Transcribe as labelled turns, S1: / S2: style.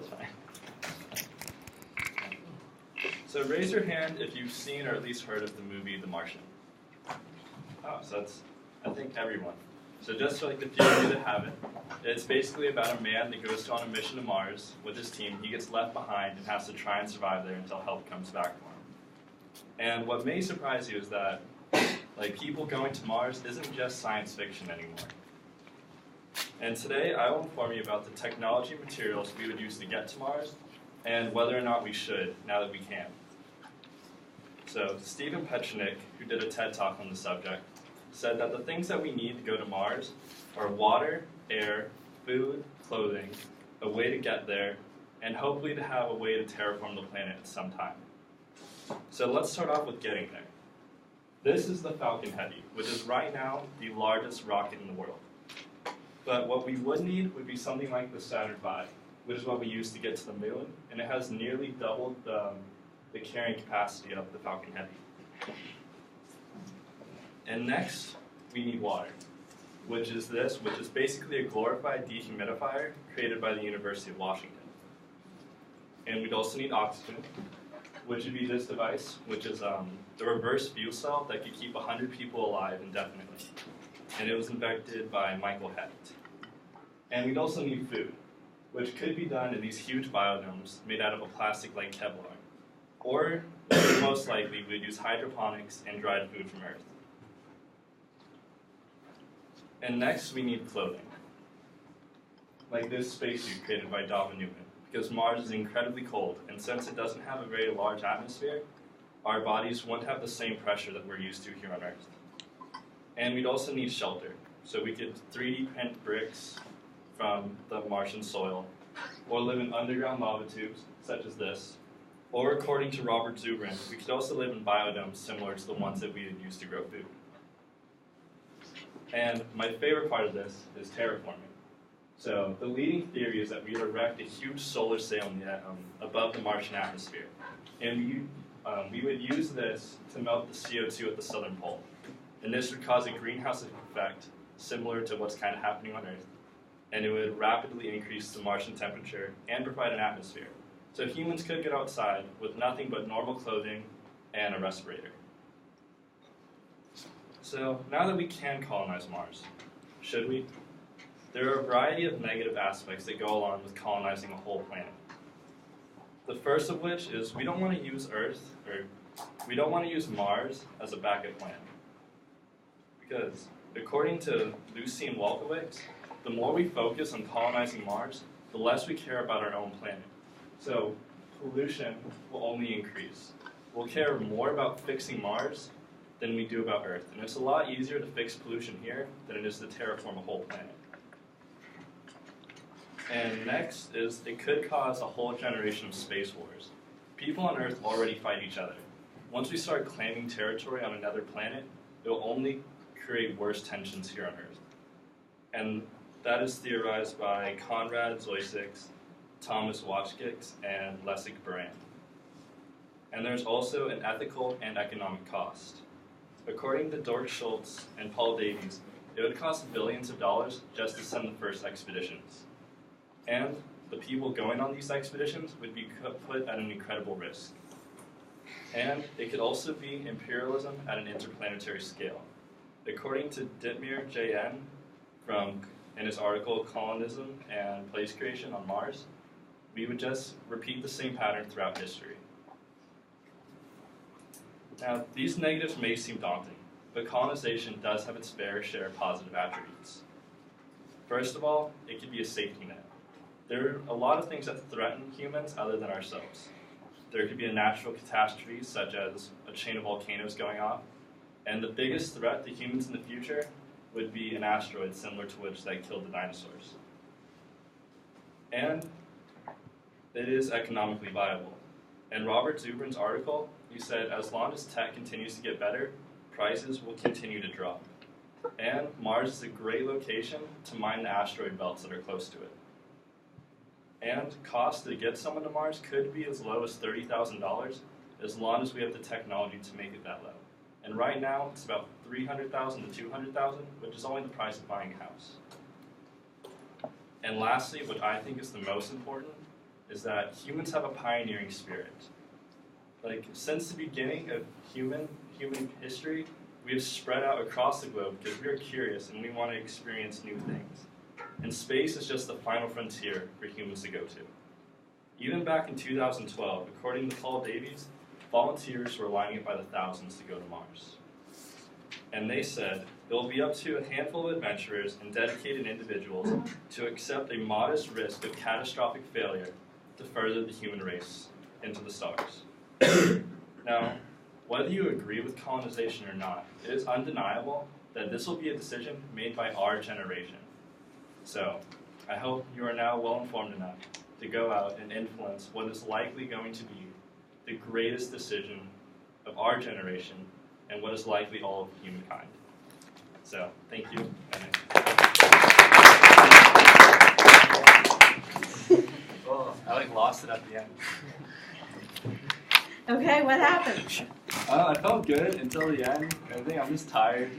S1: That's fine. So raise your hand if you've seen or at least heard of the movie The Martian. Oh, so that's, I think, everyone. So just for like the few of you that haven't, it's basically about a man that goes on a mission to Mars with his team. He gets left behind and has to try and survive there until help comes back for him. And what may surprise you is that like people going to Mars isn't just science fiction anymore. And today I will inform you about the technology and materials we would use to get to Mars and whether or not we should now that we can. So Stephen Petrenick, who did a TED Talk on the subject, said that the things that we need to go to Mars are water, air, food, clothing, a way to get there, and hopefully to have a way to terraform the planet at some time. So let's start off with getting there. This is the Falcon Heavy, which is right now the largest rocket in the world. But what we would need would be something like the Saturn V, which is what we use to get to the moon, and it has nearly doubled the carrying capacity of the Falcon Heavy. And next, we need water, which is basically a glorified dehumidifier created by the University of Washington. And we'd also need oxygen, which would be this device, which is the reverse fuel cell that could keep 100 people alive indefinitely. And it was invented by Michael Hecht. And we'd also need food, which could be done in these huge biodomes made out of a plastic like Kevlar. Or, most likely, we'd use hydroponics and dried food from Earth. And next, we need clothing, like this spacesuit created by Dava Newman, because Mars is incredibly cold, and since it doesn't have a very large atmosphere, our bodies won't have the same pressure that we're used to here on Earth. And we'd also need shelter, so we could 3D print bricks from the Martian soil, or live in underground lava tubes, such as this, or according to Robert Zubrin, we could also live in biodomes similar to the ones that we would use to grow food. And my favorite part of this is terraforming. So the leading theory is that we would erect a huge solar sail above the Martian atmosphere. And we would use this to melt the CO2 at the southern pole. And this would cause a greenhouse effect similar to what's kind of happening on Earth. And it would rapidly increase the Martian temperature and provide an atmosphere. So humans could get outside with nothing but normal clothing and a respirator. So now that we can colonize Mars, should we? There are a variety of negative aspects that go along with colonizing a whole planet. The first of which is we don't want to use Mars as a backup plan. Because according to Lucien Walkowicz, the more we focus on colonizing Mars, the less we care about our own planet. So pollution will only increase. We'll care more about fixing Mars than we do about Earth. And it's a lot easier to fix pollution here than it is to terraform a whole planet. And next is it could cause a whole generation of space wars. People on Earth already fight each other. Once we start claiming territory on another planet, it will only create worse tensions here on Earth. And that is theorized by Konrad Zojcic, Thomas Wachkiewicz, and Leszek Baran. And there's also an ethical and economic cost. According to Dork Schultz and Paul Davies, it would cost billions of dollars just to send the first expeditions. And the people going on these expeditions would be put at an incredible risk. And it could also be imperialism at an interplanetary scale. According to Dietmar J.N. in his article Colonism and Place Creation on Mars, we would just repeat the same pattern throughout history. Now, these negatives may seem daunting, but colonization does have its fair share of positive attributes. First of all, it could be a safety net. There are a lot of things that threaten humans other than ourselves. There could be a natural catastrophe, such as a chain of volcanoes going off, and the biggest threat to humans in the future would be an asteroid similar to which that killed the dinosaurs. And it is economically viable. In Robert Zubrin's article, he said, as long as tech continues to get better, prices will continue to drop. And Mars is a great location to mine the asteroid belts that are close to it. And cost to get someone to Mars could be as low as $30,000 as long as we have the technology to make it that low. And right now, it's about $300,000 to $200,000, which is only the price of buying a house. And lastly, what I think is the most important, is that humans have a pioneering spirit. Like, since the beginning of human history, we have spread out across the globe because we are curious and we want to experience new things. And space is just the final frontier for humans to go to. Even back in 2012, according to Paul Davies, volunteers were lining up by the thousands to go to Mars. And they said it will be up to a handful of adventurers and dedicated individuals to accept a modest risk of catastrophic failure to further the human race into the stars. Now, whether you agree with colonization or not, it is undeniable that this will be a decision made by our generation. So, I hope you are now well informed enough to go out and influence what is likely going to be the greatest decision of our generation and what is likely all of humankind. So, thank you. Well, I lost it at the end.
S2: Okay, what happened?
S1: I felt good until the end. I think I'm just tired.